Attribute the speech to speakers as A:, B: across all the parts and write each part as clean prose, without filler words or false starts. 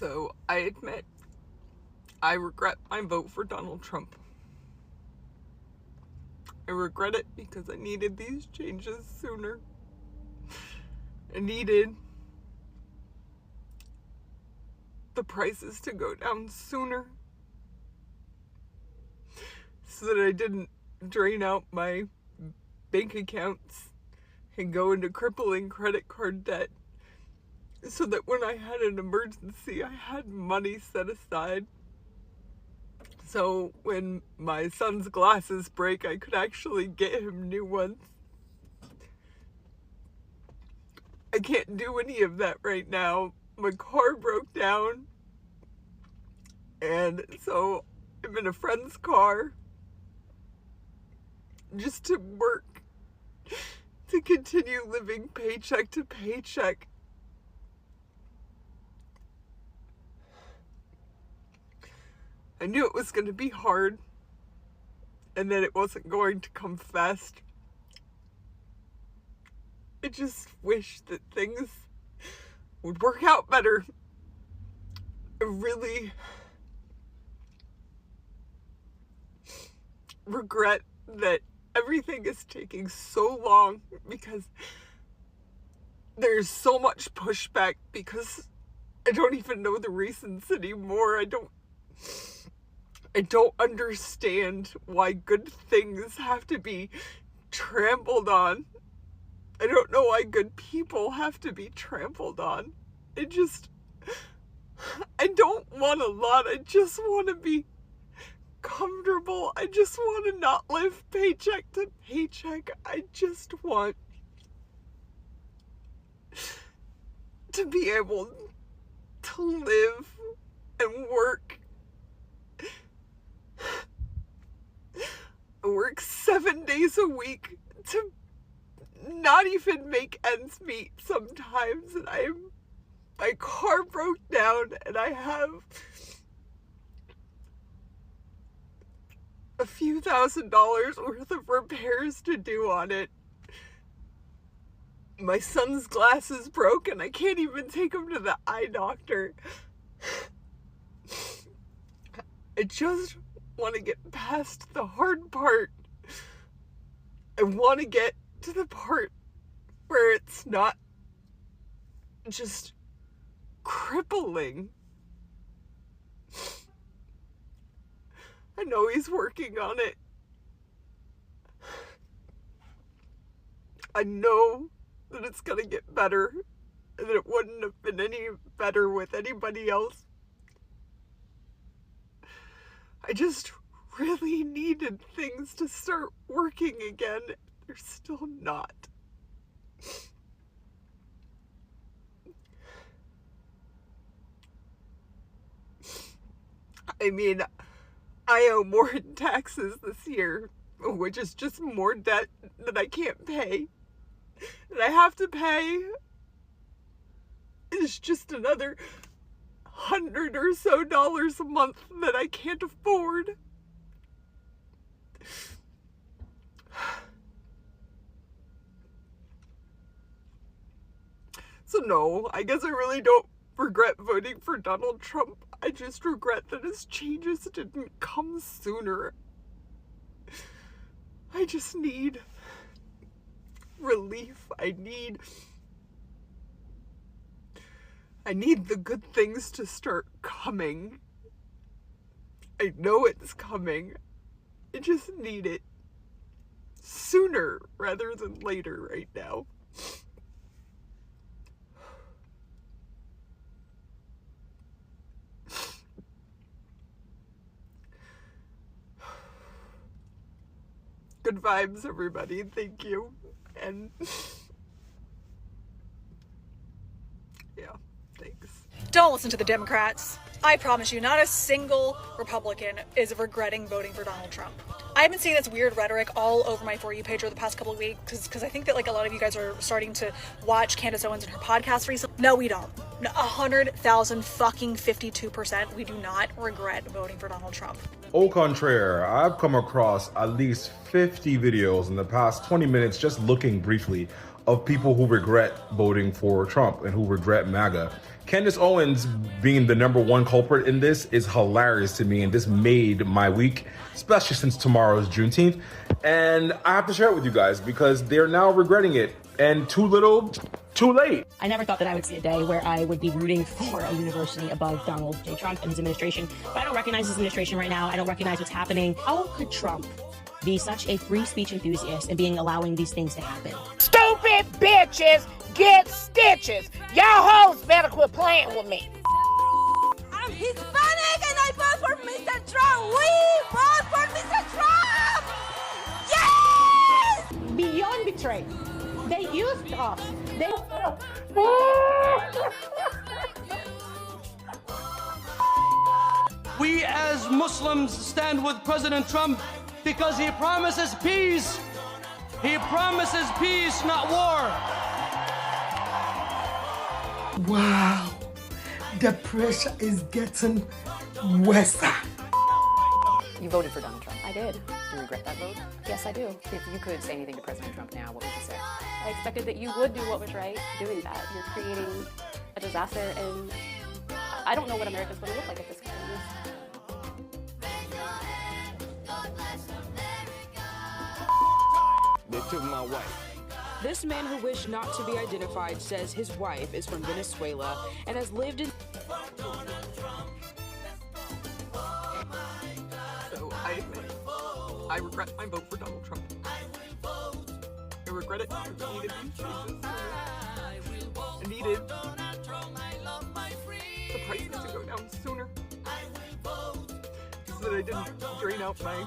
A: So I admit I regret my vote for Donald Trump. I regret it because I needed these changes sooner. I needed the prices to go down sooner so that I didn't drain out my bank accounts and go into crippling credit card debt, so that when I had an emergency, I had money set aside. So when my son's glasses break, I could actually get him new ones. I can't do any of that right now. My car broke down, and so I'm in a friend's car just to work, to continue living paycheck to paycheck. I knew it was going to be hard, and that it wasn't going to come fast. I just wish that things would work out better. I really regret that everything is taking so long, because there's so much pushback, because I don't even know the reasons anymore. I don't understand why good things have to be trampled on. I don't know why good people have to be trampled on. I don't want a lot. I just want to be comfortable. I just want to not live paycheck to paycheck. I just want to be able to live and work. I work 7 days a week to not even make ends meet sometimes, and my car broke down, and I have a few $1,000s worth of repairs to do on it. My son's glasses broke, and I can't even take him to the eye doctor. I just want to get past the hard part. I want to get to the part where it's not just crippling. I know he's working on it. I know that it's gonna get better, and that it wouldn't have been any better with anybody else. I just really needed things to start working again. They're still not. I mean, I owe more in taxes this year, which is just more debt that I can't pay. And I have to pay. It's just another $100 or so a month that I can't afford. So no, I guess I really don't regret voting for Donald Trump. I just regret that his changes didn't come sooner. I just need relief. I need the good things to start coming. I know it's coming. I just need it sooner rather than later right now. Good vibes, everybody. Thank you. And yeah, thanks.
B: Don't listen to the Democrats. I promise you, not a single Republican is regretting voting for Donald Trump. I've been seeing this weird rhetoric all over my For You page over the past couple of weeks because I think that like a lot of you guys are starting to watch Candace Owens and her podcast recently. No, we don't. 100,000 fucking 52%. We do not regret voting for Donald Trump.
C: Au contraire, I've come across at least 50 videos in the past 20 minutes just looking briefly of people who regret voting for Trump and who regret MAGA. Candace Owens being the #1 culprit in this is hilarious to me, and this made my week, especially since tomorrow is Juneteenth. And I have to share it with you guys because they're now regretting it, and too little, too late.
D: I never thought that I would see a day where I would be rooting for a university above Donald J. Trump and his administration. But I don't recognize his administration right now. I don't recognize what's happening. How could Trump be such a free speech enthusiast and allowing these things to happen?
E: Stupid bitches get stitches. Y'all hoes better quit playing with me.
F: I'm Hispanic and I vote for Mr. Trump. We vote for Mr. Trump. Yes!
D: Beyond betrayed. They used us.
G: We as Muslims stand with President Trump because he promises peace. He promises peace, not war.
H: Wow, the pressure is getting worse.
I: You voted for Donald Trump.
J: I did.
I: Do you regret that vote?
J: Yes, I do.
I: If you could say anything to President Trump now, what would you say?
J: I expected that you would do what was right doing that. You're creating a disaster, and I don't know what America's going to look like if this continues.
K: They took my wife.
L: This man who wished not to be identified says his wife is from Venezuela and has lived in...
A: So I admit, I regret my vote for Donald Trump. I regret it because I needed these changes. I needed the prices to go down sooner so that I didn't drain out my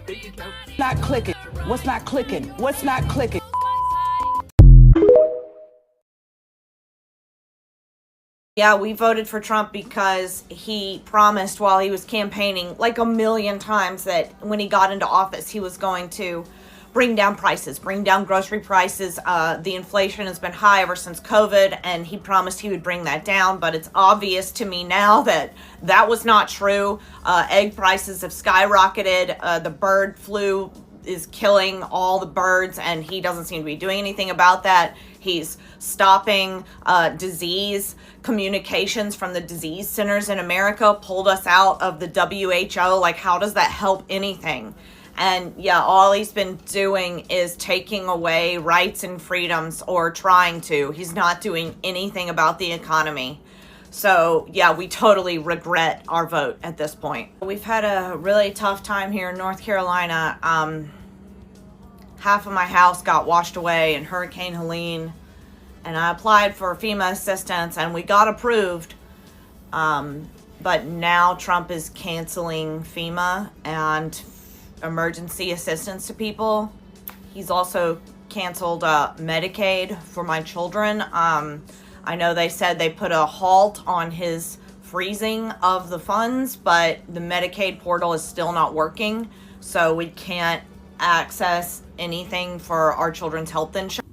A: bank account.
H: Not clicking. What's not clicking? What's not clicking?
M: Yeah, we voted for Trump because he promised while he was campaigning like a million times that when he got into office, he was going to bring down prices, bring down grocery prices. The inflation has been high ever since COVID, and he promised he would bring that down. But it's obvious to me now that that was not true. Egg prices have skyrocketed. The bird flu is killing all the birds, and he doesn't seem to be doing anything about that. He's stopping disease communications from the disease centers in America, pulled us out of the WHO. Like, how does that help anything? And yeah, all he's been doing is taking away rights and freedoms, or trying to. He's not doing anything about the economy. So yeah, we totally regret our vote at this point. We've had a really tough time here in North Carolina. Half of my house got washed away in Hurricane Helene, and I applied for FEMA assistance and we got approved. But now Trump is canceling FEMA and emergency assistance to people. He's also canceled Medicaid for my children. I know they said they put a halt on his freezing of the funds, but the Medicaid portal is still not working, so we can't access anything for our children's health insurance.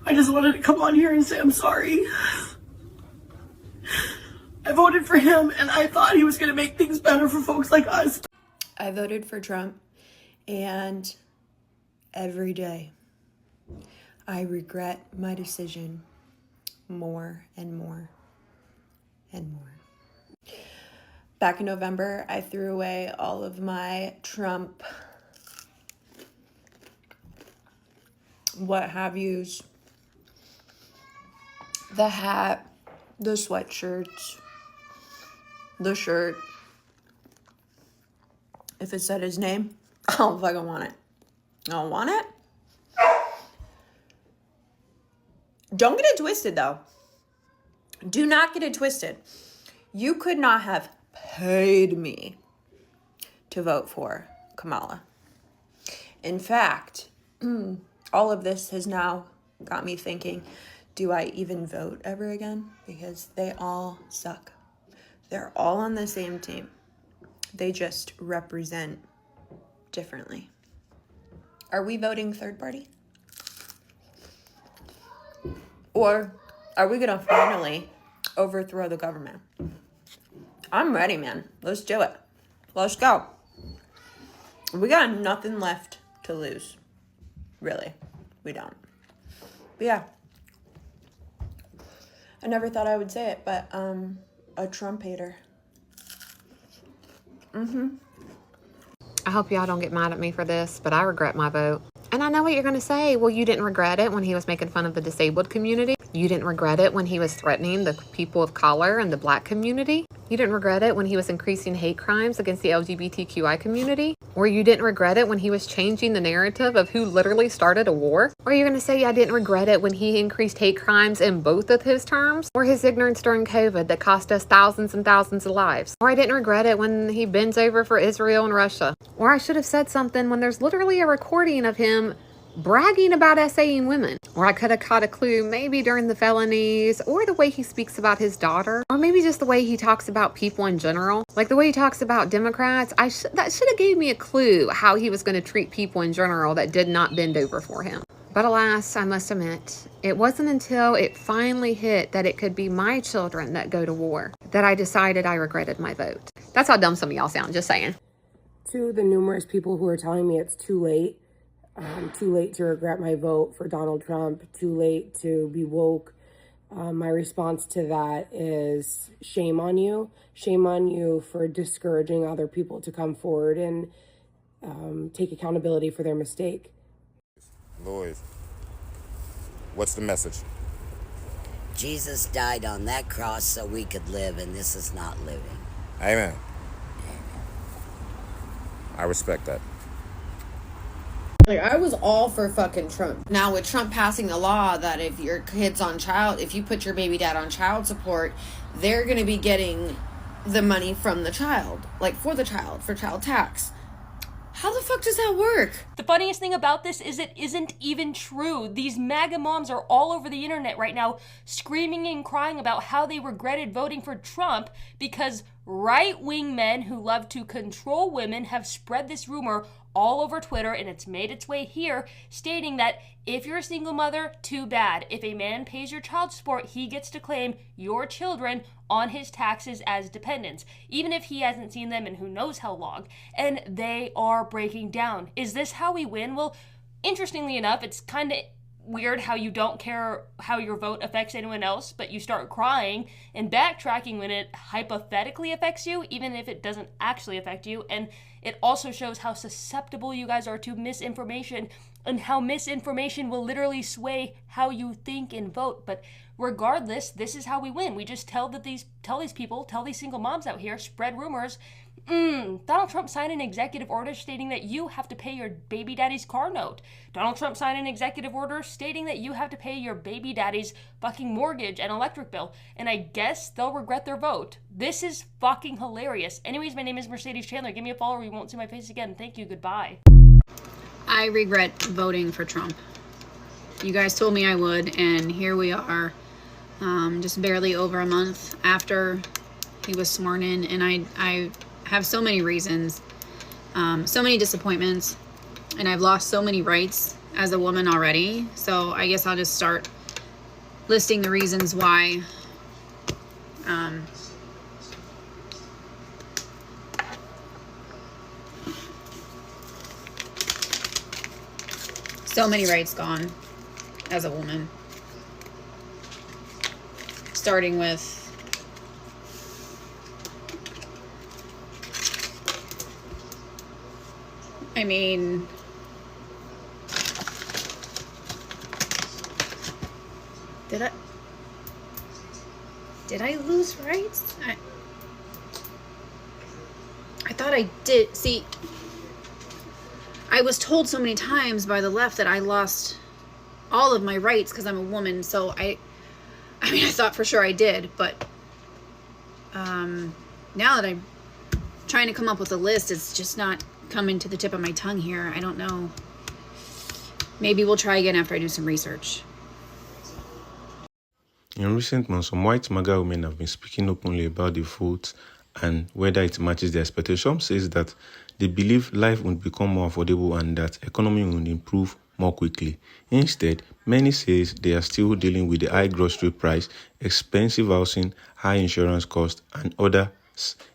H: I just wanted to come on here and say I'm sorry. I voted for him and I thought he was going to make things better for folks like us.
N: I voted for Trump, and every day I regret my decision more and more and more. Back in November, I threw away all of my Trump what have yous, the hat, the sweatshirts, the shirt. If it said his name, I don't fucking want it. I don't want it. Don't get it twisted, though. Do not get it twisted. You could not have paid me to vote for Kamala. In fact, all of this has now got me thinking, do I even vote ever again? Because they all suck. They're all on the same team. They just represent differently. Are we voting third party? Or are we gonna finally overthrow the government? I'm ready, man. Let's do it. Let's go. We got nothing left to lose. Really, we don't. But yeah. I never thought I would say it, but a Trump hater.
K: I hope y'all don't get mad at me for this, but I regret my vote. And I know what you're going to say. Well, you didn't regret it when he was making fun of the disabled community. You didn't regret it when he was threatening the people of color and the black community. You didn't regret it when he was increasing hate crimes against the LGBTQI community. Or you didn't regret it when he was changing the narrative of who literally started a war. Or you're going to say I didn't regret it when he increased hate crimes in both of his terms. Or his ignorance during COVID that cost us thousands and thousands of lives. Or I didn't regret it when he bends over for Israel and Russia. Or I should have said something when there's literally a recording of him bragging about essaying women. Or I could have caught a clue maybe during the felonies, or the way he speaks about his daughter, or maybe just the way he talks about people in general. Like the way he talks about Democrats, that should have gave me a clue how he was going to treat people in general that did not bend over for him. But alas, I must admit, it wasn't until it finally hit that it could be my children that go to war that I decided I regretted my vote. That's how dumb some of y'all sound, just saying.
O: To the numerous people who are telling me it's too late to regret my vote for Donald Trump, too late to be woke, my response to that is shame on you. Shame on you for discouraging other people to come forward and take accountability for their mistake.
P: Lloyd, what's the message?
Q: Jesus died on that cross so we could live, and this is not living.
P: Amen. I respect that.
R: Like, I was all for fucking Trump. Now, with Trump passing the law that if your kid's if you put your baby dad on child support, they're going to be getting the money from the child. Like, for child tax. How the fuck does that work?
S: The funniest thing about this is it isn't even true. These MAGA moms are all over the internet right now screaming and crying about how they regretted voting for Trump because right-wing men who love to control women have spread this rumor all over Twitter, and it's made its way here, stating that if you're a single mother, too bad. If a man pays your child support, he gets to claim your children on his taxes as dependents, even if he hasn't seen them in who knows how long. And they are breaking down. Is this how we win? Well, interestingly enough, it's kind of weird how you don't care how your vote affects anyone else, but you start crying and backtracking when it hypothetically affects you, even if it doesn't actually affect you. And it also shows how susceptible you guys are to misinformation and how misinformation will literally sway how you think and vote. But regardless, this is how we win. We just tell these single moms out here, spread rumors. Donald Trump signed an executive order stating that you have to pay your baby daddy's car note. Donald Trump signed an executive order stating that you have to pay your baby daddy's fucking mortgage and electric bill. And I guess they'll regret their vote. This is fucking hilarious. Anyways, my name is Mercedes Chandler. Give me a follow or you won't see my face again. Thank you. Goodbye.
T: I regret voting for Trump. You guys told me I would, and here we are, just barely over a month after he was sworn in, and I have so many reasons, so many disappointments, and I've lost so many rights as a woman already. So I guess I'll just start listing the reasons why. So many rights gone as a woman. Starting with did I lose rights? I thought I did. See, I was told so many times by the left that I lost all of my rights because I'm a woman. So I thought for sure I did, but now that I'm trying to come up with a list, it's just not coming to the tip of my tongue here. I don't know. Maybe we'll try again after I do some research.
U: In recent months, some white MAGA women have been speaking openly about the vote and whether it matches their expectations. Some says that they believe life would become more affordable and that economy would improve more quickly. Instead, many says they are still dealing with the high grocery price, expensive housing, high insurance costs, and other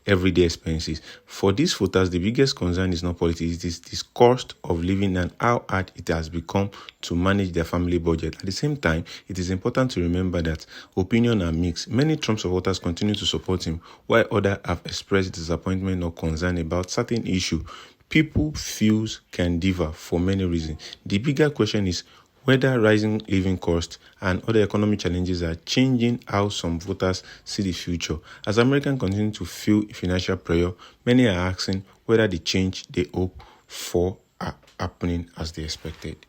U: everyday expenses. For these voters, the biggest concern is not politics, it is this cost of living and how hard it has become to manage their family budget. At the same time, it is important to remember that opinions are mixed. Many Trump supporters continue to support him, while others have expressed disappointment or concern about certain issues. People feels can differ for many reasons. The bigger question is whether rising living costs and other economic challenges are changing how some voters see the future. As Americans continue to feel financial pressure, many are asking whether the change they hope for are happening as they expected.